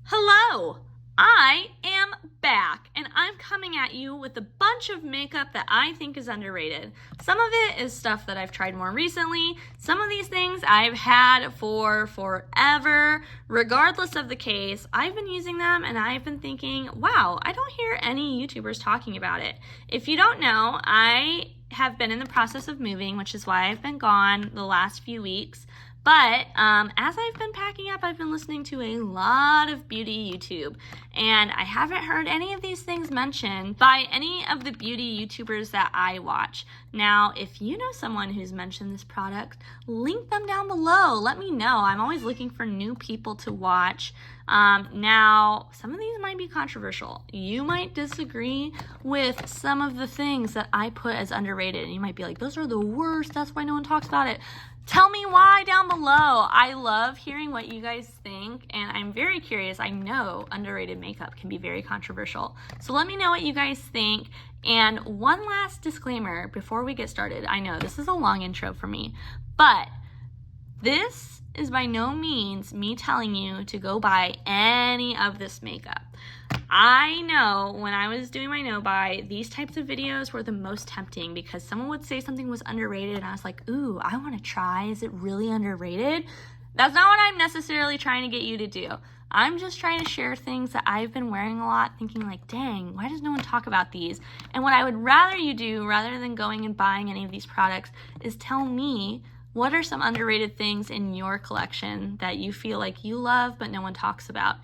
Hello! I am back, and I'm coming at you with a bunch of makeup that I think is underrated. Some of it is stuff that I've tried more recently. Some of these things I've had for forever. Regardless of the case, I've been using them and I've been thinking, wow, I don't hear any YouTubers talking about it. If you don't know, I have been in the process of moving, which is why I've been gone the last few weeks. But as I've been packing up, I've been listening to a lot of beauty YouTube, and I haven't heard any of these things mentioned by any of the beauty YouTubers that I watch. Now, if you know someone who's mentioned this product, link them down below. Let me know. I'm always looking for new people to watch. Now, some of these might be controversial. You might disagree with some of the things that I put as underrated, and you might be like, those are the worst, that's why no one talks about it. Tell me why down below. I love hearing what you guys think, and I'm very curious. I know underrated makeup can be very controversial. So let me know what you guys think. And one last disclaimer before we get started. I know this is a long intro for me, but this is by no means me telling you to go buy any of this makeup. I know when I was doing my no-buy, these types of videos were the most tempting because someone would say something was underrated and I was like, ooh, I want to try. Is it really underrated? That's not what I'm necessarily trying to get you to do. I'm just trying to share things that I've been wearing a lot, thinking like, dang, why does no one talk about these? And what I would rather you do, rather than going and buying any of these products, is tell me what are some underrated things in your collection that you feel like you love but no one talks about.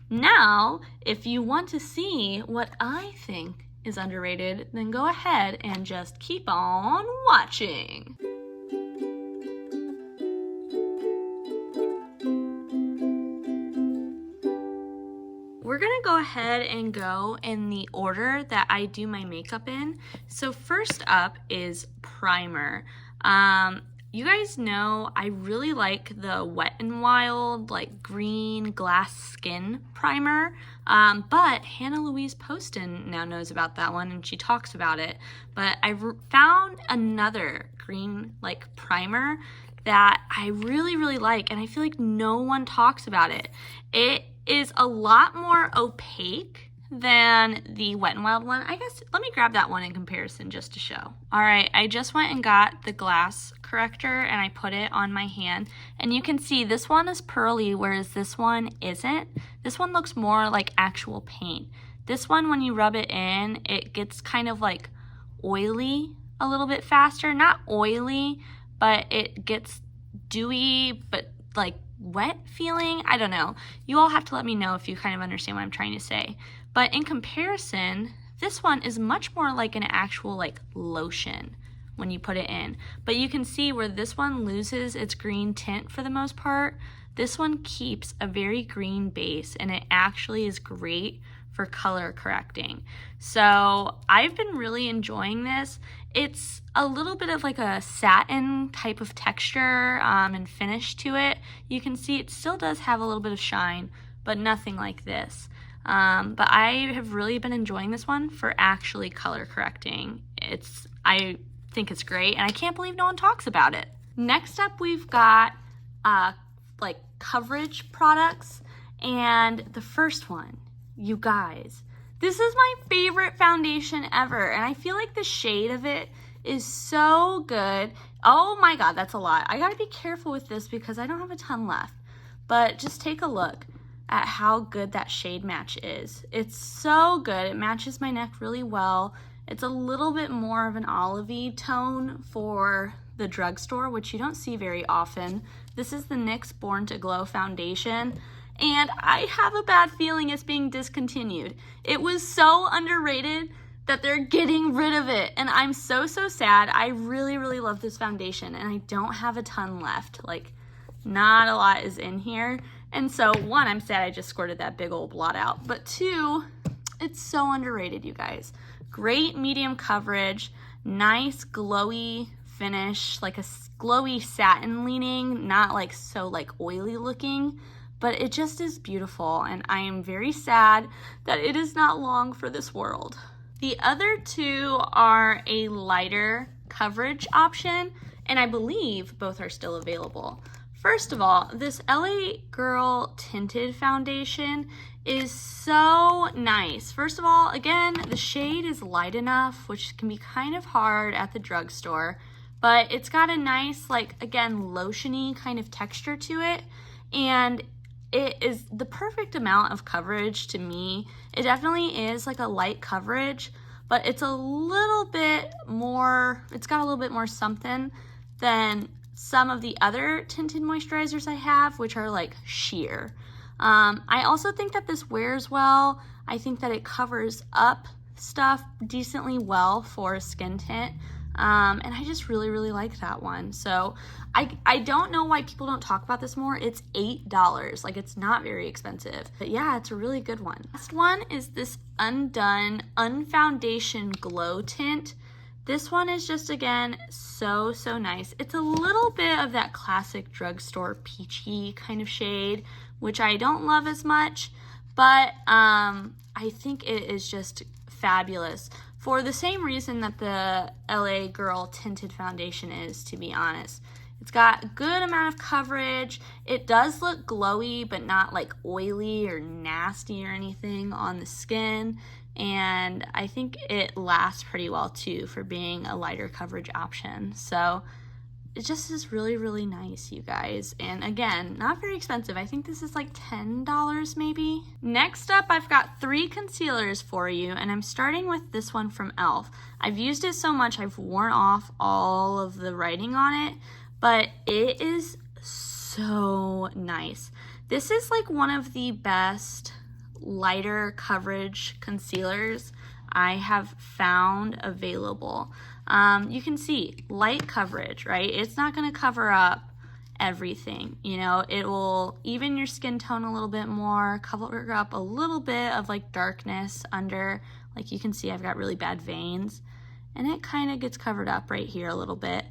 Now, if you want to see what I think is underrated, then go ahead and just keep on watching. We're gonna go ahead and go in the order that I do my makeup in. So first up is primer. You guys know I really like the Wet n Wild like green glass skin primer, but Hannah Louise Poston now knows about that one and she talks about it. But I found another green like primer that I really like, and I feel like no one talks about it. It is a lot more opaque than the Wet n Wild one. I guess let me grab that one in comparison just to show. All right, I just went and got the glass corrector and I put it on my hand, and you can see this one is pearly whereas this one isn't. This one looks more like actual paint. This one, when you rub it in, it gets kind of like oily a little bit faster. Not oily, but it gets dewy but like wet feeling. I don't know. You all have to let me know if you kind of understand what I'm trying to say. But in comparison, this one is much more like an actual like lotion when you put it in. But you can see where this one loses its green tint for the most part. This one keeps a very green base, and it actually is great for color correcting. So I've been really enjoying this. It's a little bit of like a satin type of texture and finish to it. You can see it still does have a little bit of shine, but nothing like this. But I have really been enjoying this one for actually color correcting. I think it's great, and I can't believe no one talks about it. Next up, we've got like coverage products, and the first one, you guys, this is my favorite foundation ever, and I feel like the shade of it is so good. Oh my god, that's a lot. I gotta be careful with this because I don't have a ton left, but just take a look at how good that shade match is. It's so good. It matches my neck really well. It's a little bit more of an olivey tone for the drugstore, which you don't see very often. This is the NYX Born to Glow foundation, and I have a bad feeling it's being discontinued. It was so underrated that they're getting rid of it, and I'm so sad. I really love this foundation, and I don't have a ton left. Like, not a lot is in here. And so, one, I'm sad I just squirted that big old blot out. But two, it's so underrated, you guys. Great medium coverage, nice glowy finish, like a glowy satin leaning, not like so like oily looking, but it just is beautiful. And I am very sad that it is not long for this world. The other two are a lighter coverage option, and I believe both are still available. First of all, this LA Girl Tinted foundation is so nice. First of all, again, the shade is light enough, which can be kind of hard at the drugstore, but it's got a nice, like, again, lotiony kind of texture to it, and it is the perfect amount of coverage to me. It definitely is like a light coverage, but it's a little bit more, it's got a little bit more something than some of the other tinted moisturizers I have, which are like sheer. I also think that this wears well. I think that it covers up stuff decently well for a skin tint. And I just really, really like that one. So I don't know why people don't talk about this more. It's $8. Like, it's not very expensive. But yeah, it's a really good one. Last one is this Undone Unfoundation Glow Tint. This one is just, again, so, so nice. It's a little bit of that classic drugstore peachy kind of shade, which I don't love as much, but I think it is just fabulous for the same reason that the LA Girl Tinted foundation is, to be honest. It's got a good amount of coverage. It does look glowy, but not like oily or nasty or anything on the skin. And I think it lasts pretty well too for being a lighter coverage option. So it just is really, really nice, you guys. And again, not very expensive. I think this is like $10 maybe. Next up, I've got 3 concealers for you, and I'm starting with this one from e.l.f. I've used it so much I've worn off all of the writing on it, but it is so nice. This is like one of the best lighter coverage concealers I have found available. You can see light coverage, right? It's not going to cover up everything, you know. It will even your skin tone a little bit more, cover up a little bit of like darkness under, like you can see I've got really bad veins, and it kind of gets covered up right here a little bit.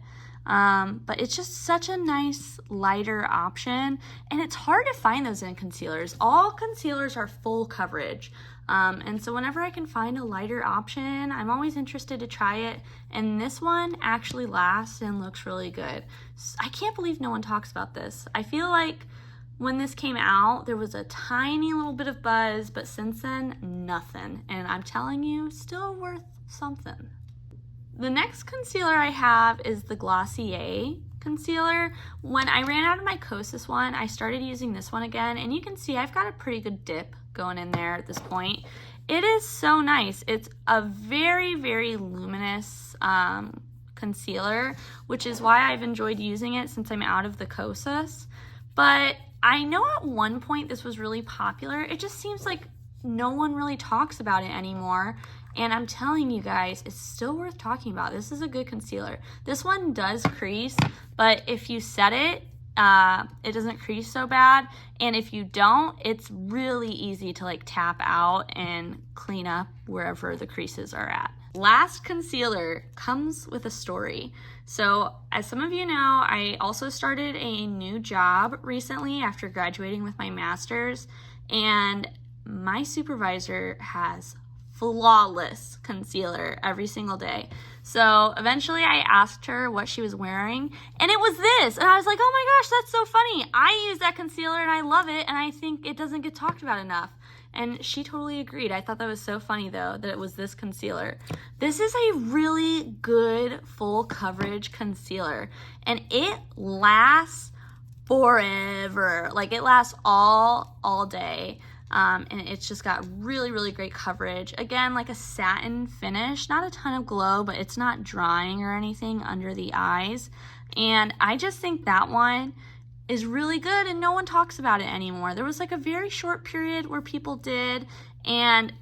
But it's just such a nice lighter option, and it's hard to find those in concealers. All concealers are full coverage, and so whenever I can find a lighter option, I'm always interested to try it, and this one actually lasts and looks really good. I can't believe no one talks about this. I feel like when this came out, there was a tiny little bit of buzz, but since then, nothing, and I'm telling you, still worth something. The next concealer I have is the Glossier concealer. When I ran out of my Kosas one, I started using this one again, and you can see I've got a pretty good dip going in there at this point. It is so nice. It's a very, very luminous concealer, which is why I've enjoyed using it since I'm out of the Kosas. But I know at one point this was really popular. It just seems like no one really talks about it anymore. And I'm telling you guys, it's still worth talking about. This is a good concealer. This one does crease, but if you set it, it doesn't crease so bad. And if you don't, it's really easy to like tap out and clean up wherever the creases are at. Last concealer comes with a story. So as some of you know, I also started a new job recently after graduating with my master's, and my supervisor has flawless concealer every single day. So eventually I asked her what she was wearing, and it was this, and I was like, oh my gosh, that's so funny. I use that concealer and I love it, and I think it doesn't get talked about enough. And she totally agreed. I thought that was so funny though, that it was this concealer. This is a really good full coverage concealer, and it lasts forever. Like, it lasts all day. And it's just got really, really great coverage. Again, like a satin finish, not a ton of glow, but it's not drying or anything under the eyes. And I just think that one is really good, and no one talks about it anymore. There was like a very short period where people did, and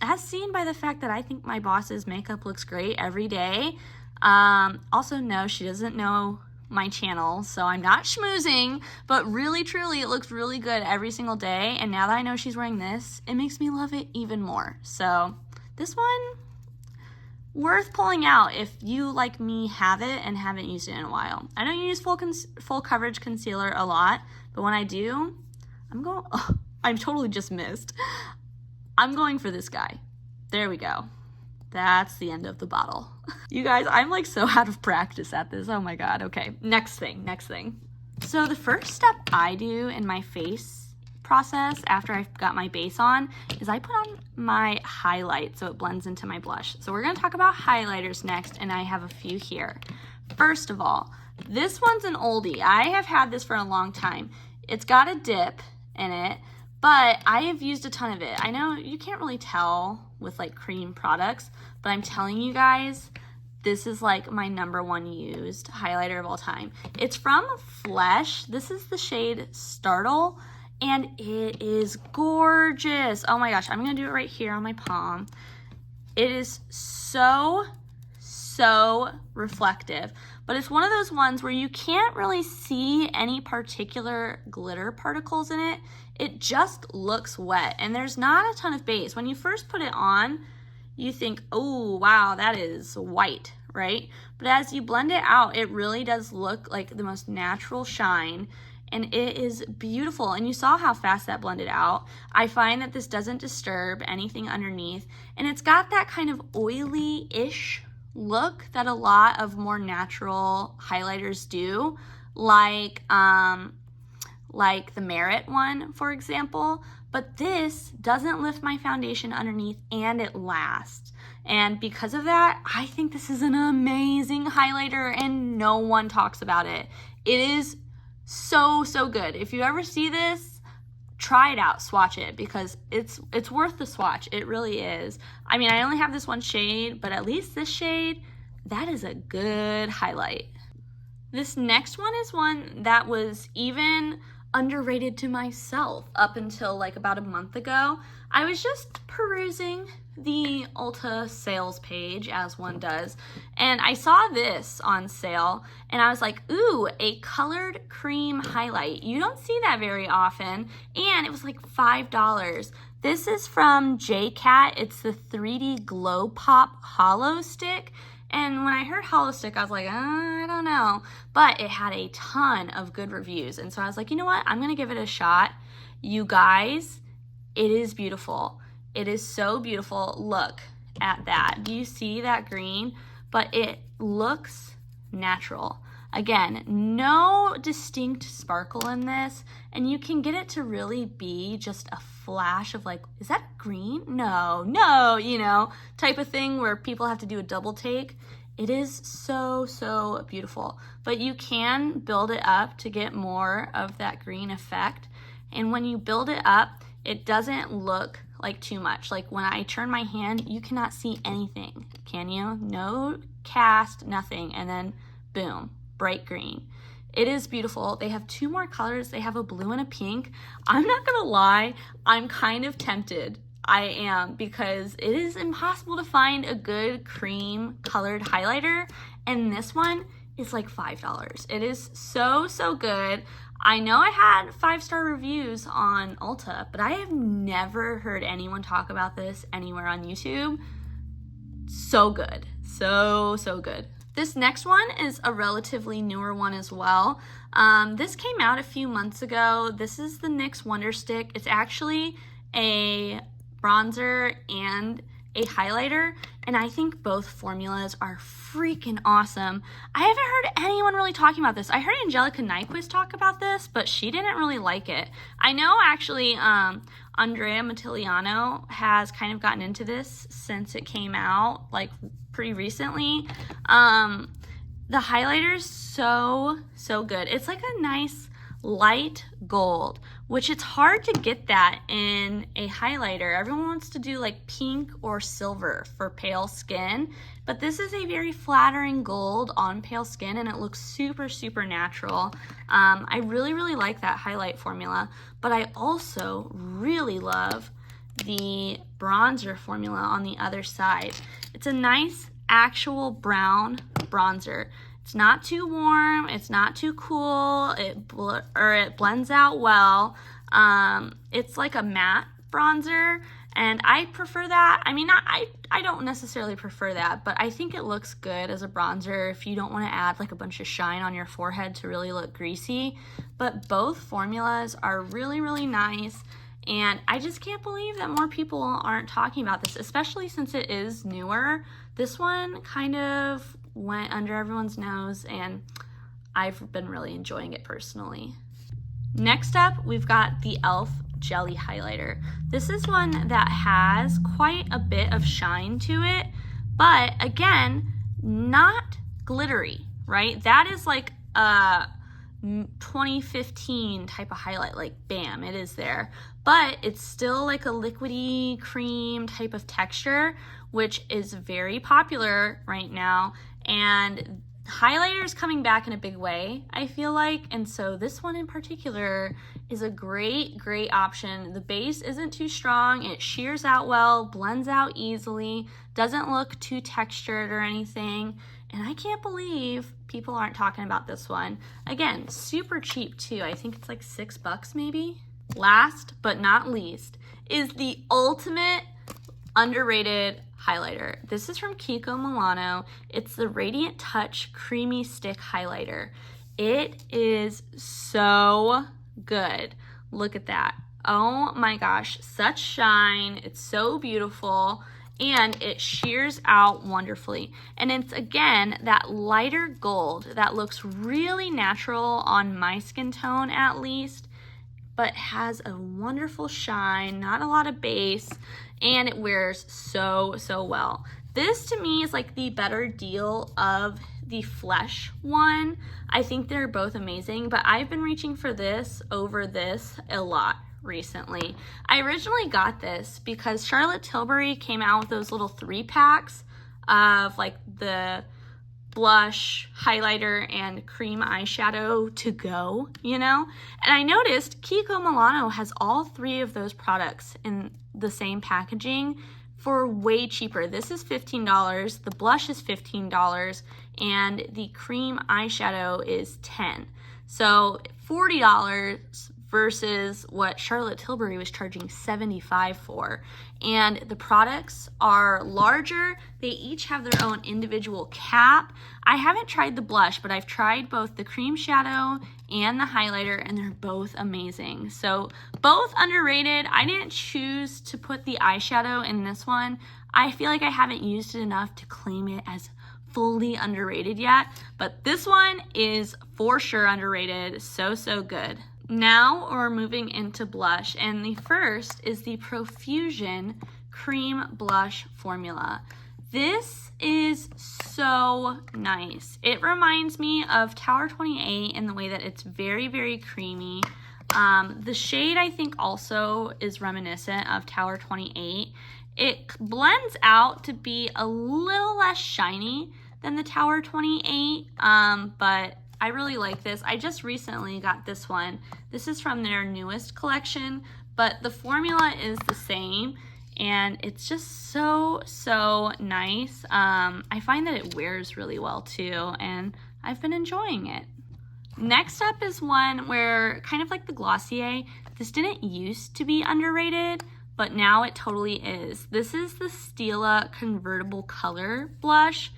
as seen by the fact that I think my boss's makeup looks great every day. Also, no, she doesn't know my channel, so I'm not schmoozing, but really truly it looks really good every single day, and now that I know she's wearing this, it makes me love it even more. So this one, worth pulling out if you, like me, have it and haven't used it in a while. I don't use full coverage concealer a lot, but when I do, I'm totally just missed. I'm going for this guy. There we go. That's the end of the bottle. You guys, I'm like so out of practice at this. Oh my God. Okay, next thing. So the first step I do in my face process after I've got my base on is I put on my highlight so it blends into my blush. So we're going to talk about highlighters next, and I have a few here. First of all, this one's an oldie. I have had this for a long time. It's got a dip in it, but I have used a ton of it. I know you can't really tell with like cream products, but I'm telling you guys, this is like my #1 used highlighter of all time. It's from Flesh. This is the shade Startle, and it is gorgeous. Oh my gosh, I'm gonna do it right here on my palm. It is so reflective, but it's one of those ones where you can't really see any particular glitter particles in it. It just looks wet, and there's not a ton of base. When you first put it on, you think, oh wow, that is white, right? But as you blend it out, it really does look like the most natural shine, and it is beautiful. And you saw how fast that blended out. I find that this doesn't disturb anything underneath, and it's got that kind of oily-ish look that a lot of more natural highlighters do, like the Merit one, for example. But this doesn't lift my foundation underneath, and it lasts. And because of that, I think this is an amazing highlighter, and no one talks about it. It is so good. If you ever see this, try it out, swatch it, because it's worth the swatch. It really is. I mean, I only have this one shade, but at least this shade, that is a good highlight. This next one is one that was even underrated to myself up until like about a month ago. I was just perusing the Ulta sales page, as one does, and I saw this on sale, and I was like, ooh, a colored cream highlight. You don't see that very often, and it was like $5. This is from JCat. It's the 3D Glow Pop Hollow Stick, and when I heard Hollow Stick, I was like, I don't know, but it had a ton of good reviews, and so I was like, you know what, I'm gonna give it a shot. You guys, it is beautiful. It is so beautiful. Look at that. Do you see that green? But it looks natural. Again, no distinct sparkle in this, and you can get it to really be just a flash of like, is that green? No, you know, type of thing where people have to do a double take. It is so beautiful, but you can build it up to get more of that green effect. And when you build it up, it doesn't look like too much. Like when I turn my hand, you cannot see anything, can you? No cast, nothing, and then boom, bright green. It is beautiful. They have 2 more colors. They have a blue and a pink. I'm not gonna lie, I'm kind of tempted. I am, because it is impossible to find a good cream colored highlighter, and this one is like $5. It is so good. I know I had 5-star reviews on Ulta, but I have never heard anyone talk about this anywhere on YouTube. So good. So good. This next one is a relatively newer one as well. This came out a few months ago. This is the Nyx Wonder Stick. It's actually a bronzer and a highlighter, and I think both formulas are freaking awesome. I haven't heard anyone really talking about this. I heard Angelica Nyquist talk about this, but she didn't really like it. I know actually Andrea Mattiliano has kind of gotten into this since it came out, like pretty recently. The highlighter is so good. It's like a nice light gold, which it's hard to get that in a highlighter. Everyone wants to do like pink or silver for pale skin, but this is a very flattering gold on pale skin, and it looks super natural. I really like that highlight formula, but I also really love the bronzer formula on the other side. It's a nice actual brown bronzer. It's not too warm, it's not too cool, it blends out well. It's like a matte bronzer, and I prefer that. I mean, I don't necessarily prefer that, but I think it looks good as a bronzer if you don't want to add like a bunch of shine on your forehead to really look greasy. But both formulas are really nice, and I just can't believe that more people aren't talking about this, especially since it is newer. This one kind of went under everyone's nose, and I've been really enjoying it personally. Next up, we've got the e.l.f. Jelly Highlighter. This is one that has quite a bit of shine to it, but again, not glittery, right? That is like a 2015 type of highlight, like bam, it is there. But it's still like a liquidy cream type of texture, which is very popular right now. And highlighter is coming back in a big way, I feel like, and so this one in particular is a great option. The base isn't too strong, it shears out well, blends out easily, doesn't look too textured or anything, and I can't believe people aren't talking about this one. Again, super cheap too. I think it's like $6 maybe. Last but not least is the ultimate underrated highlighter. This is from Kiko Milano. It's the Radiant Touch Creamy Stick Highlighter. It is so good. Look at that. Oh my gosh, such shine. It's so beautiful, and it shears out wonderfully. And it's, again, that lighter gold that looks really natural on my skin tone at least, but has a wonderful shine, not a lot of base, and it wears so well. This to me is like the better deal of the Flesh one. I think they're both amazing, but I've been reaching for this over this a lot recently. I originally got this because Charlotte Tilbury came out with those little 3-packs of like the blush, highlighter, and cream eyeshadow to go, you know? And I noticed Kiko Milano has all 3 of those products in the same packaging for way cheaper. This is $15, the blush is $15, and the cream eyeshadow is $10. So $40 versus what Charlotte Tilbury was charging $75 for. And the products are larger. They each have their own individual cap. I haven't tried the blush, but I've tried both the cream shadow and the highlighter, and they're both amazing. So both underrated. I didn't choose to put the eyeshadow in this one. I feel like I haven't used it enough to claim it as fully underrated yet, but this one is for sure underrated. So good. Now we're moving into blush, and the first is the Profusion Cream Blush Formula. This is so nice. It reminds me of Tower 28 in the way that it's very creamy. The shade I think also is reminiscent of Tower 28. It blends out to be a little less shiny than the Tower 28, but I really like this. I just recently got this one. This is from their newest collection, but the formula is the same, and it's just so nice. I find that it wears really well too, and I've been enjoying it. Next up is one where, kind of like the Glossier, this didn't used to be underrated, but now it totally is. This is the Stila Convertible Color Blush.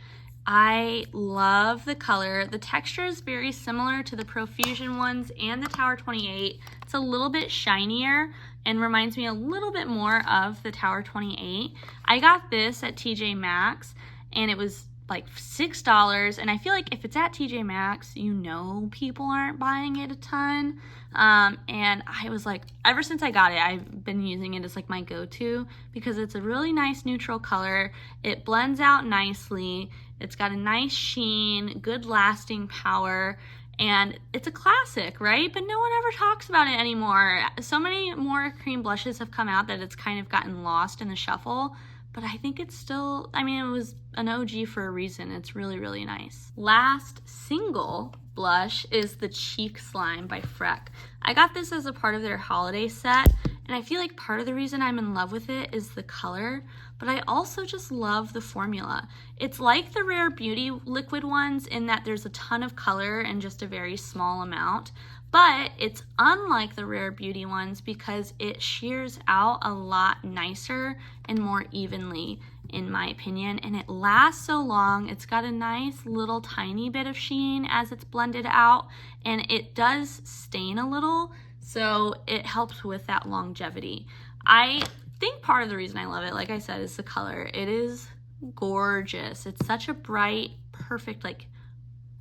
I love the color. The texture is very similar to the Profusion ones and the Tower 28. It's a little bit shinier and reminds me a little bit more of the Tower 28. I got this at TJ Maxx, and it was like $6, and I feel like if it's at TJ Maxx, you know people aren't buying it a ton. And I was like, ever since I got it, I've been using it as like my go-to because it's a really nice neutral color. It blends out nicely. It's got a nice sheen, good lasting power, and it's a classic, right? But no one ever talks about it anymore. So many more cream blushes have come out that it's kind of gotten lost in the shuffle, but I think it's still, I mean, it was an OG for a reason. It's really nice. Last single blush is the Cheek Slime by Freck. I got this as a part of their holiday set, and I feel like part of the reason I'm in love with it is the color, but I also just love the formula. It's like the Rare Beauty liquid ones in that there's a ton of color in just a very small amount, but it's unlike the Rare Beauty ones because it shears out a lot nicer and more evenly, in my opinion, and it lasts so long. It's got a nice little tiny bit of sheen as it's blended out, and it does stain a little, so it helps with that longevity. I think part of the reason I love it, like I said, is the color. It is gorgeous. It's such a bright, perfect, like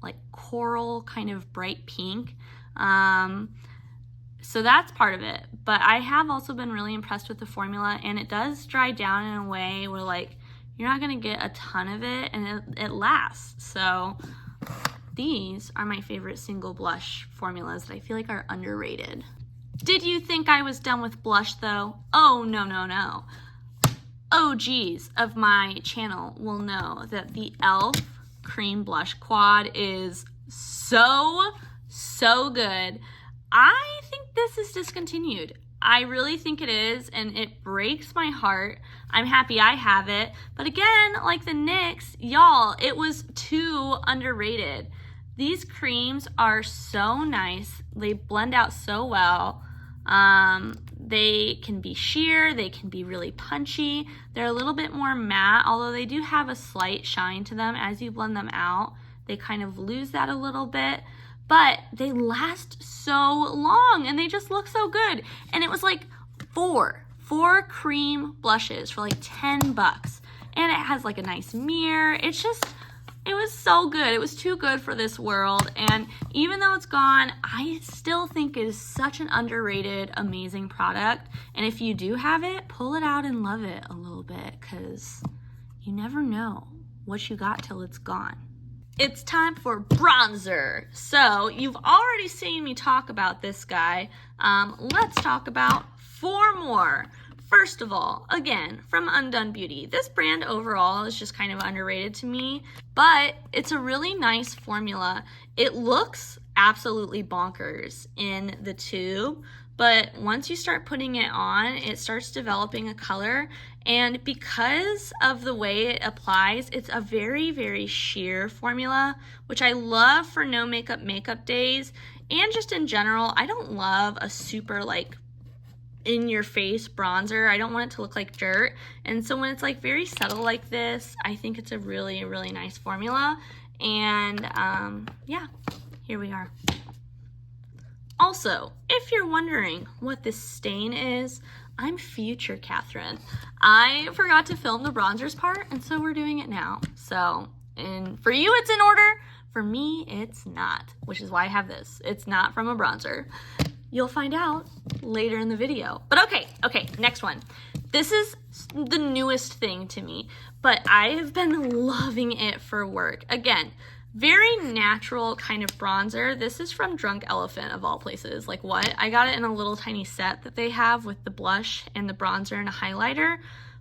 like coral kind of bright pink. So that's part of it. But I have also been really impressed with the formula, and it does dry down in a way where like you're not gonna get a ton of it, and it lasts. So these are my favorite single blush formulas that I feel like are underrated. Did you think I was done with blush though? Oh, no, no, no. OGs of my channel will know that the e.l.f. Cream Blush Quad is so good. I think this is discontinued. I really think it is, and it breaks my heart. I'm happy I have it. But again, like the NYX, y'all, it was too underrated. These creams are so nice. They blend out so well. They can be sheer, they can be really punchy. They're a little bit more matte, although they do have a slight shine to them as you blend them out. They kind of lose that a little bit, but they last so long and they just look so good. And it was like four cream blushes for like 10 bucks. And it has like a nice mirror. It was so good. It was too good for this world. And even though it's gone, I still think it is such an underrated, amazing product. And if you do have it, pull it out and love it a little bit, because you never know what you got till it's gone. It's time for bronzer. So you've already seen me talk about this guy. Let's talk about 4 more. First of all, again, from Undone Beauty. This brand overall is just kind of underrated to me, but it's a really nice formula. It looks absolutely bonkers in the tube, but once you start putting it on, it starts developing a color, and because of the way it applies, it's a very, very sheer formula, which I love for no makeup days, and just in general, I don't love a super like in your face bronzer. I don't want it to look like dirt. And so when it's like very subtle like this, I think it's a really, really nice formula. And yeah, here we are. Also, if you're wondering what this stain is, I'm future Catherine. I forgot to film the bronzers part, and so we're doing it now. So, and for you it's in order, for me it's not, which is why I have this. It's not from a bronzer. You'll find out later in the video. But okay, next one. This is the newest thing to me, but I have been loving it for work. Again, very natural kind of bronzer. This is from Drunk Elephant of all places. Like what? I got it in a little tiny set that they have with the blush and the bronzer and a highlighter,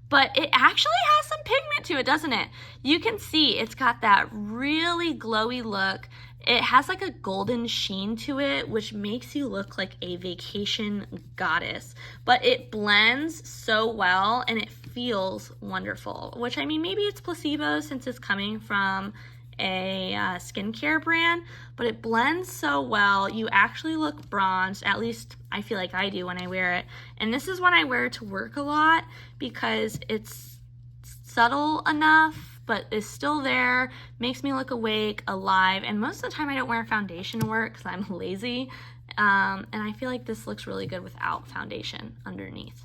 but it actually has some pigment to it, doesn't it? You can see it's got that really glowy look. It has like a golden sheen to it, which makes you look like a vacation goddess. But it blends so well and it feels wonderful, which I mean, maybe it's placebo since it's coming from a skincare brand, but it blends so well. You actually look bronzed, at least I feel like I do when I wear it. And this is when I wear it to work a lot because it's subtle enough, but is still there, makes me look awake, alive, and most of the time I don't wear foundation to work because I'm lazy, and I feel like this looks really good without foundation underneath.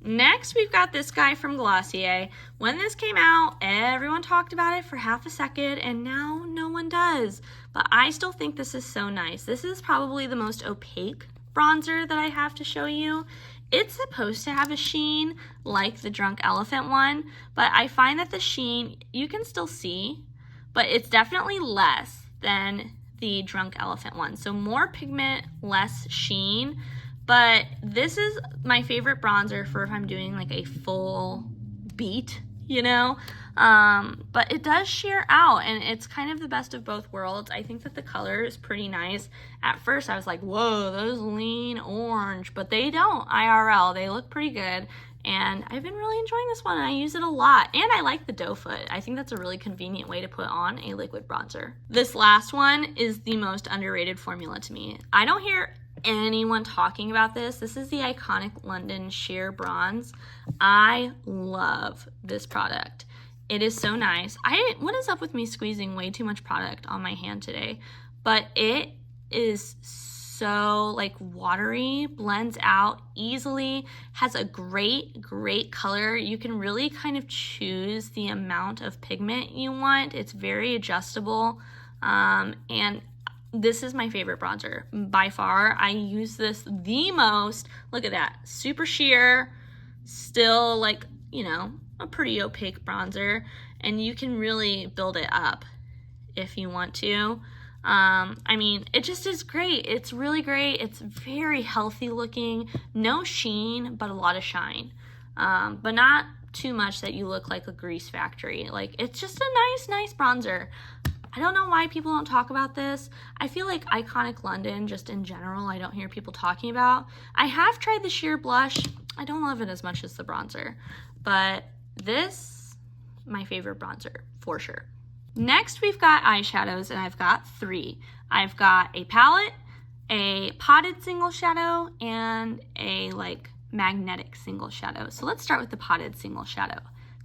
Next, we've got this guy from Glossier. When this came out, everyone talked about it for half a second, and now no one does, but I still think this is so nice. This is probably the most opaque bronzer that I have to show you. It's supposed to have a sheen like the Drunk Elephant one, but I find that the sheen you can still see, but it's definitely less than the Drunk Elephant one. So more pigment, less sheen, but this is my favorite bronzer for if I'm doing like a full beat, you know? But it does sheer out, and it's kind of the best of both worlds. I think that the color is pretty nice. At first I was like, whoa, those lean orange, but they don't IRL. They look pretty good, and I've been really enjoying this one. I use it a lot, and I like the doe foot. I think that's a really convenient way to put on a liquid bronzer. This last one is the most underrated formula to me. I don't hear anyone talking about this. This is the iconic London Sheer Bronze. I love this product. It is so nice. What is up with me squeezing way too much product on my hand today? But it is so like watery, blends out easily, has a great color. You can really kind of choose the amount of pigment you want. It's very adjustable. And this is my favorite bronzer by far. I use this the most. Look at that, super sheer, still like, you know, a pretty opaque bronzer, and you can really build it up if you want to. I mean, it just is great. It's really great. It's very healthy looking, no sheen, but a lot of shine. But not too much that you look like a grease factory. Like, it's just a nice bronzer. I don't know why people don't talk about this. I feel like Iconic London, just in general, I don't hear people talking about. I have tried the sheer blush. I don't love it as much as the bronzer, but this, my favorite bronzer, for sure. Next, we've got eyeshadows, and I've got 3. I've got a palette, a potted single shadow, and a like magnetic single shadow. So let's start with the potted single shadow.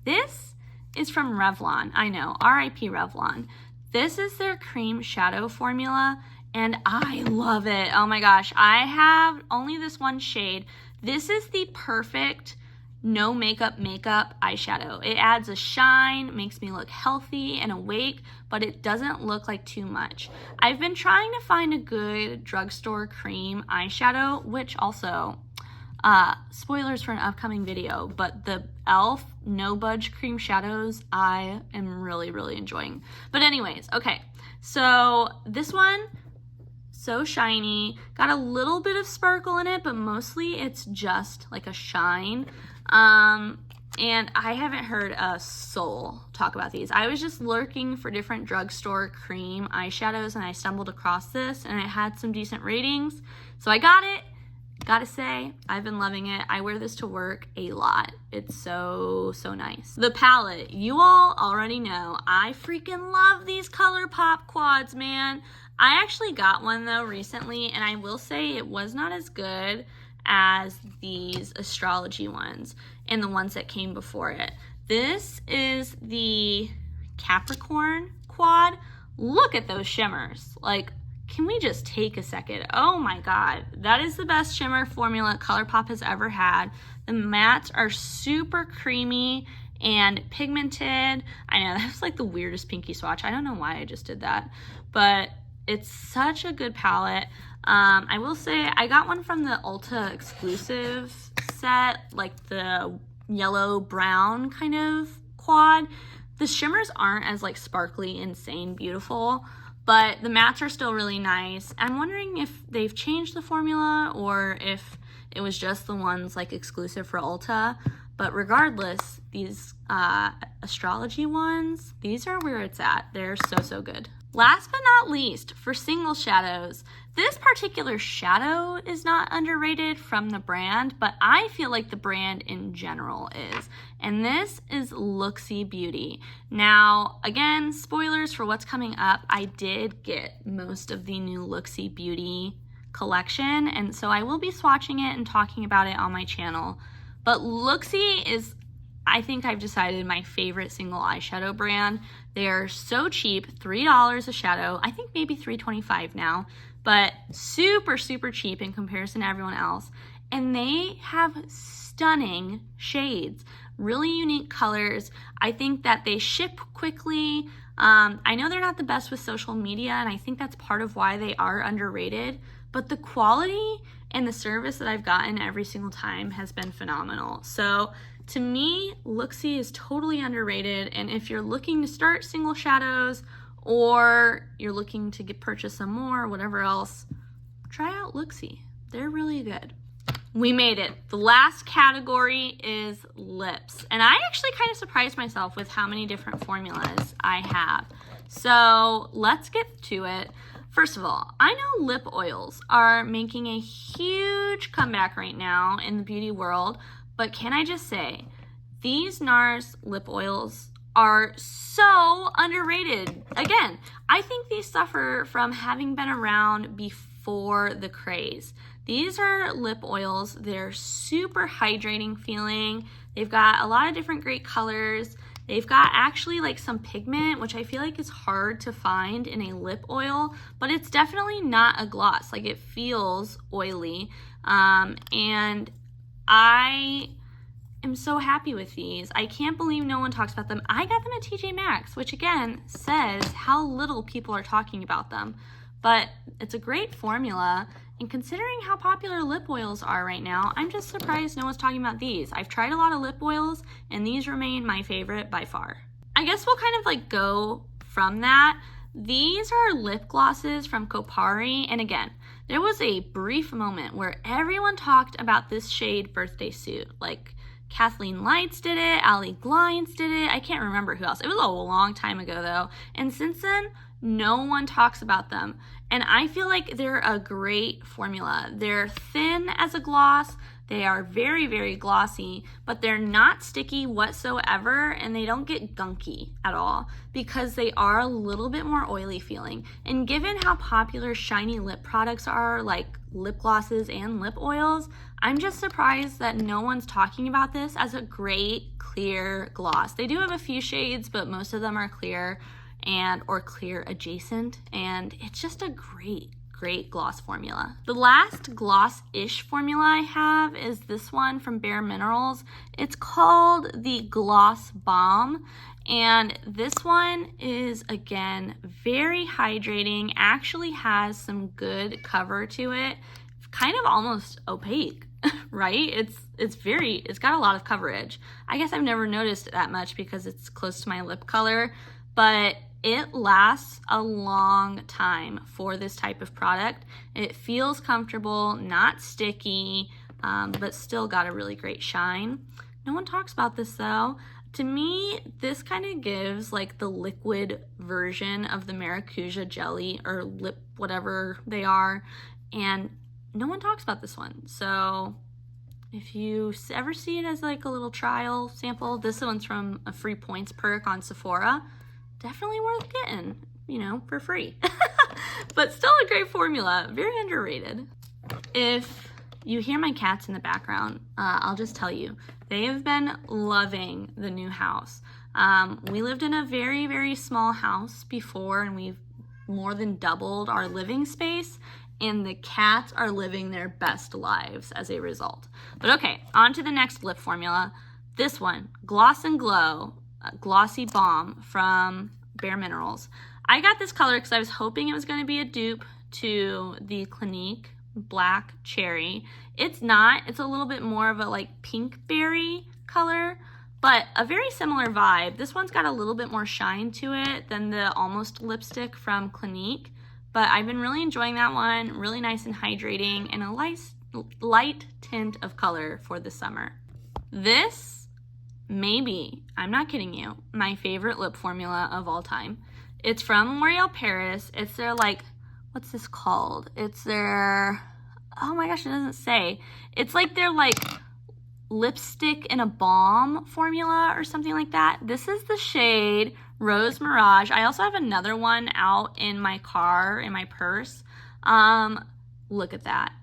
This is from Revlon. I know, R.I.P. Revlon. This is their cream shadow formula, and I love it. Oh my gosh, I have only this one shade. This is the perfect no makeup eyeshadow. It adds a shine, makes me look healthy and awake, but it doesn't look like too much. I've been trying to find a good drugstore cream eyeshadow, which also, spoilers for an upcoming video, but the e.l.f. No Budge cream shadows I am really enjoying. But anyways, okay, so this one, so shiny, got a little bit of sparkle in it, but mostly it's just like a shine. And I haven't heard a soul talk about these. I was just lurking for different drugstore cream eyeshadows, and I stumbled across this, and it had some decent ratings, so I got it. Gotta say, I've been loving it. I wear this to work a lot. It's so nice. The palette, you all already know, I freaking love these ColourPop quads, man. I actually got one though recently, and I will say it was not as good as these astrology ones and the ones that came before it. This is the Capricorn Quad. Look at those shimmers. Like, can we just take a second? Oh my God, that is the best shimmer formula ColourPop has ever had. The mattes are super creamy and pigmented. I know, that's like the weirdest pinky swatch. I don't know why I just did that, but it's such a good palette. I will say I got one from the Ulta exclusive set, like the yellow brown kind of quad. The shimmers aren't as like sparkly, insane, beautiful, but the mattes are still really nice. I'm wondering if they've changed the formula or if it was just the ones like exclusive for Ulta. But regardless, these astrology ones, these are where it's at. They're so good. Last but not least, for single shadows, this particular shadow is not underrated from the brand, but I feel like the brand in general is. And this is Looksy Beauty. Now, again, spoilers for what's coming up. I did get most of the new Looksy Beauty collection, and so I will be swatching it and talking about it on my channel. But Looksy is, I think I've decided, my favorite single eyeshadow brand. They are so cheap, $3 a shadow. I think maybe $3.25 now, but super cheap in comparison to everyone else. And they have stunning shades, really unique colors. I think that they ship quickly. I know they're not the best with social media, and I think that's part of why they are underrated, but the quality and the service that I've gotten every single time has been phenomenal. So to me, Looksy is totally underrated, and if you're looking to start single shadows or you're looking to purchase some more, whatever else, try out Looksy. They're really good. We made it. The last category is lips, and I actually kind of surprised myself with how many different formulas I have. So let's get to it. First of all, I know lip oils are making a huge comeback right now in the beauty world, but can I just say, these Nars Lip Oils are so underrated. Again, I think these suffer from having been around before the craze. These are lip oils. They're super hydrating feeling. They've got a lot of different great colors. They've got actually like some pigment, which I feel like is hard to find in a lip oil, but it's definitely not a gloss. Like, it feels oily. And I am so happy with these. I can't believe no one talks about them. I got them at TJ Maxx, which again says how little people are talking about them. But it's a great formula, and considering how popular lip oils are right now, I'm just surprised no one's talking about these. I've tried a lot of lip oils, and these remain my favorite by far. I guess we'll kind of like go from that. These are lip glosses from Kopari, and again, there was a brief moment where everyone talked about this shade Birthday Suit. Like Kathleen Lights did it, Allie Glines did it, I can't remember who else. It was a long time ago though, and since then, no one talks about them. And I feel like they're a great formula. They're thin as a gloss, they are very, very glossy, but they're not sticky whatsoever, and they don't get gunky at all because they are a little bit more oily feeling. And given how popular shiny lip products are, like lip glosses and lip oils, I'm just surprised that no one's talking about this as a great clear gloss. They do have a few shades, but most of them are clear or clear adjacent, and it's just a great gloss formula. The last gloss-ish formula I have is this one from Bareminerals. It's called the Gloss Balm, and this one is, again, very hydrating, actually has some good cover to it, kind of almost opaque, right? It's got a lot of coverage. I guess I've never noticed that much because it's close to my lip color, but it lasts a long time for this type of product. It feels comfortable, not sticky, but still got a really great shine. No one talks about this though. To me, this kind of gives like the liquid version of the Maracuja jelly or lip whatever they are, and no one talks about this one. So if you ever see it as like a little trial sample, this one's from a free points perk on Sephora. Definitely worth getting, you know, for free. But still a great formula, very underrated. If you hear my cats in the background, I'll just tell you, they have been loving the new house. We lived in a very, very small house before, and we've more than doubled our living space, and the cats are living their best lives as a result. But okay, on to the next lip formula. This one, Gloss and Glow Glossy Balm from Bareminerals. I got this color because I was hoping it was going to be a dupe to the Clinique Black Cherry. It's not. It's a little bit more of a like pink berry color, but a very similar vibe. This one's got a little bit more shine to it than the Almost lipstick from Clinique, but I've been really enjoying that one. Really nice and hydrating, and a light tint of color for the summer. This maybe, I'm not kidding you, my favorite lip formula of all time. It's from L'Oreal Paris. It's their like, what's this called? It's their, oh my gosh, it doesn't say. It's like their like lipstick in a balm formula or something like that. This is the shade Rose Mirage. I also have another one out in my car, in my purse. Look at that.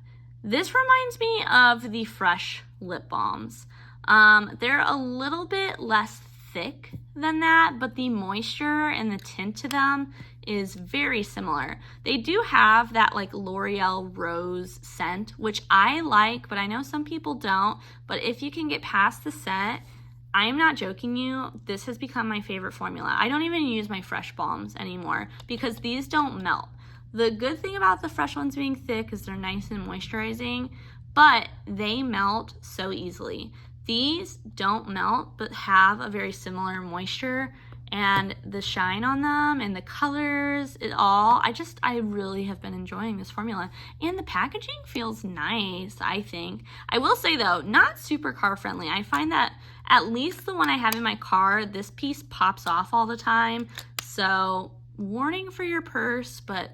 This reminds me of the Fresh lip balms. They're a little bit less thick than that, but the moisture and the tint to them is very similar. They do have that like L'Oreal Rose scent, which I like, but I know some people don't. But if you can get past the scent, I'm not joking you, this has become my favorite formula. I don't even use my Fresh balms anymore because these don't melt. The good thing about the Fresh ones being thick is they're nice and moisturizing, but they melt so easily. These don't melt, but have a very similar moisture, and the shine on them and the colors, I really have been enjoying this formula. And the packaging feels nice, I think. I will say though, not super car friendly. I find that at least the one I have in my car, this piece pops off all the time. So warning for your purse, but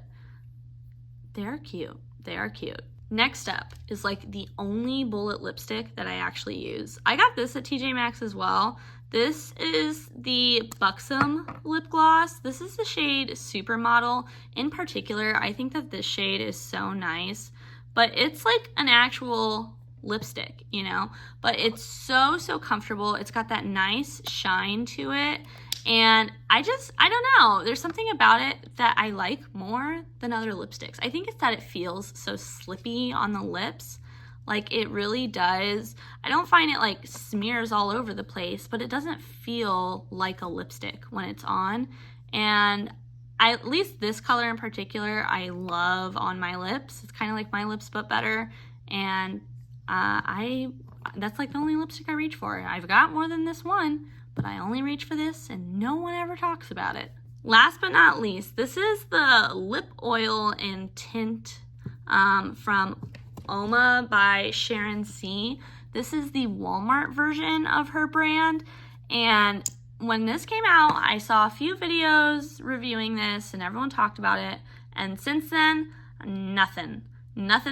they're cute. They are cute. Next up is like the only bullet lipstick that I actually use. I got this at TJ Maxx as well. This is the Buxom Lip Gloss. This is the shade Supermodel. In particular, I think that this shade is so nice, but it's like an actual lipstick, you know? But it's so comfortable. It's got that nice shine to it. And I don't know, there's something about it that I like more than other lipsticks. I think it's that it feels so slippy on the lips. Like, it really does. I don't find it like smears all over the place, but it doesn't feel like a lipstick when it's on. And at least this color in particular, I love on my lips. It's kind of like my lips, but better. And that's like the only lipstick I reach for. I've got more than this one, but I only reach for this, and no one ever talks about it. Last but not least, this is the Lip Oil and Tint from Oma by Sharon C. This is the Walmart version of her brand, and when this came out, I saw a few videos reviewing this and everyone talked about it, and since then, nothing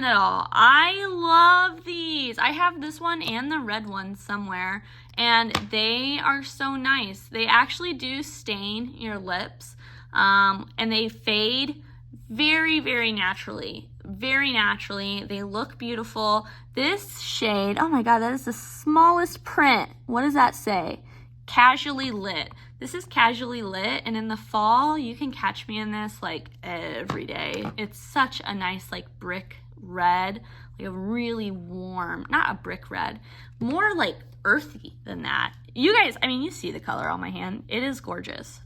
at all. I love these. I have this one and the red one somewhere, and they are so nice. They actually do stain your lips, and they fade very, very naturally. Very naturally. They look beautiful. This shade, oh my god, that is the smallest print. What does that say? Casually Lit. This is Casually Lit, and in the fall, you can catch me in this like every day. It's such a nice like brick red, like a really warm, not a brick red, more like earthy than that. You guys, I mean, you see the color on my hand. It is gorgeous.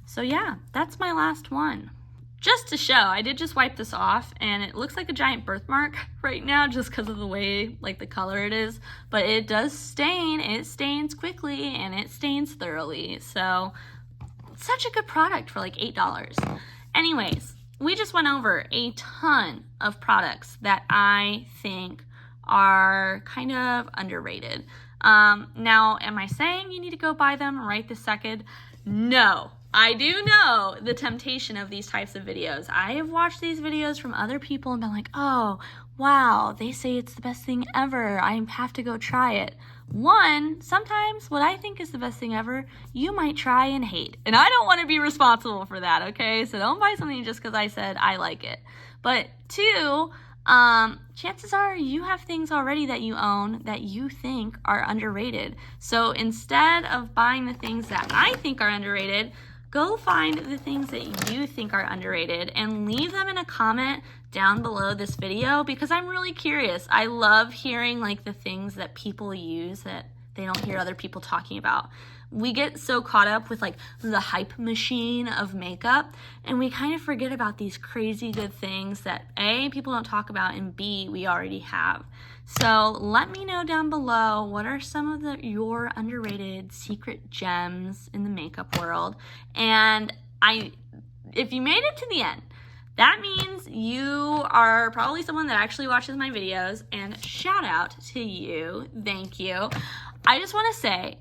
So yeah, that's my last one. Just to show, I did just wipe this off, and it looks like a giant birthmark right now just because of the way, like, the color it is. But it does stain. It stains quickly, and it stains thoroughly. So, such a good product for, like, $8. Anyways, we just went over a ton of products that I think are kind of underrated. Now, am I saying you need to go buy them right this second? No. I do know the temptation of these types of videos. I have watched these videos from other people and been like, oh, wow, they say it's the best thing ever. I have to go try it. One, sometimes what I think is the best thing ever, you might try and hate. And I don't want to be responsible for that, okay? So don't buy something just because I said I like it. But two, chances are you have things already that you own that you think are underrated. So instead of buying the things that I think are underrated, go find the things that you think are underrated and leave them in a comment down below this video, because I'm really curious. I love hearing like the things that people use that they don't hear other people talking about. We get so caught up with like the hype machine of makeup, and we kind of forget about these crazy good things that A, people don't talk about, and B, we already have. So let me know down below, what are some of your underrated secret gems in the makeup world? And if you made it to the end, that means you are probably someone that actually watches my videos, and shout out to you. Thank you. I just want to say,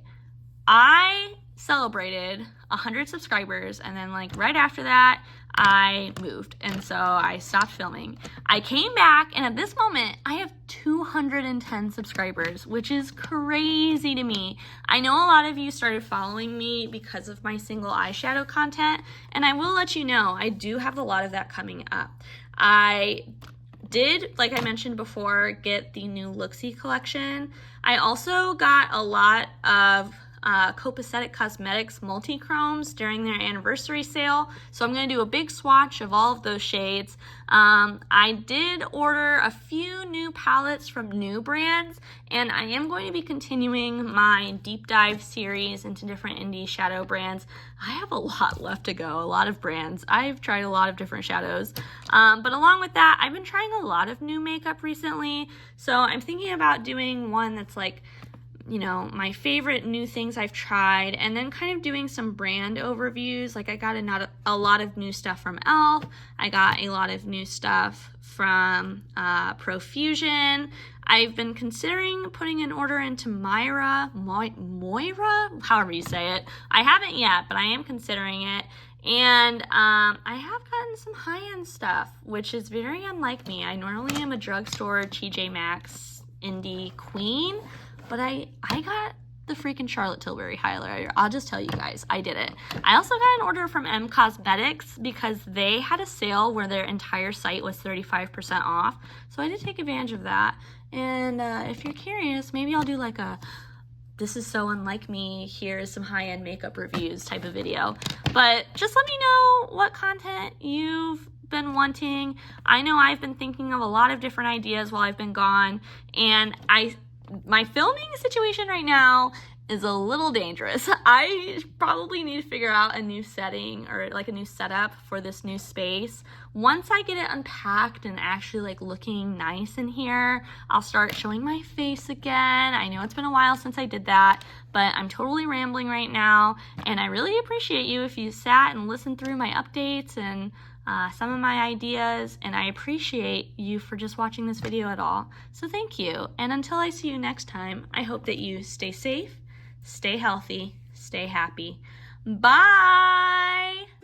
I celebrated 100 subscribers, and then like right after that, I moved, and so I stopped filming. I came back, and at this moment, I have 210 subscribers, which is crazy to me. I know a lot of you started following me because of my single eyeshadow content, and I will let you know, I do have a lot of that coming up. I did, like I mentioned before, get the new Looksy collection. I also got a lot of Copacetic Cosmetics multi-chromes during their anniversary sale, so I'm going to do a big swatch of all of those shades. I did order a few new palettes from new brands, and I am going to be continuing my deep dive series into different indie shadow brands. I have a lot left to go, a lot of brands. I've tried a lot of different shadows, but along with that, I've been trying a lot of new makeup recently, so I'm thinking about doing one that's like, you know, my favorite new things I've tried, and then kind of doing some brand overviews. Like I got a lot of new stuff from e.l.f. I got a lot of new stuff from Profusion. I've been considering putting an order into Moira, however you say it. I haven't yet, but I am considering it. And I have gotten some high-end stuff, which is very unlike me. I normally am a drugstore TJ Maxx indie queen, but I got the freaking Charlotte Tilbury highlighter. I'll just tell you guys, I did it. I also got an order from M Cosmetics because they had a sale where their entire site was 35% off. So I did take advantage of that. And if you're curious, maybe I'll do like a, this is so unlike me, here's some high-end makeup reviews type of video. But just let me know what content you've been wanting. I know I've been thinking of a lot of different ideas while I've been gone, and my filming situation right now is a little dangerous. I probably need to figure out a new setting or like a new setup for this new space. Once I get it unpacked and actually like looking nice in here, I'll start showing my face again. I know it's been a while since I did that, but I'm totally rambling right now, and I really appreciate you if you sat and listened through my updates and some of my ideas, and I appreciate you for just watching this video at all. So thank you, and until I see you next time, I hope that you stay safe, stay healthy, stay happy. Bye!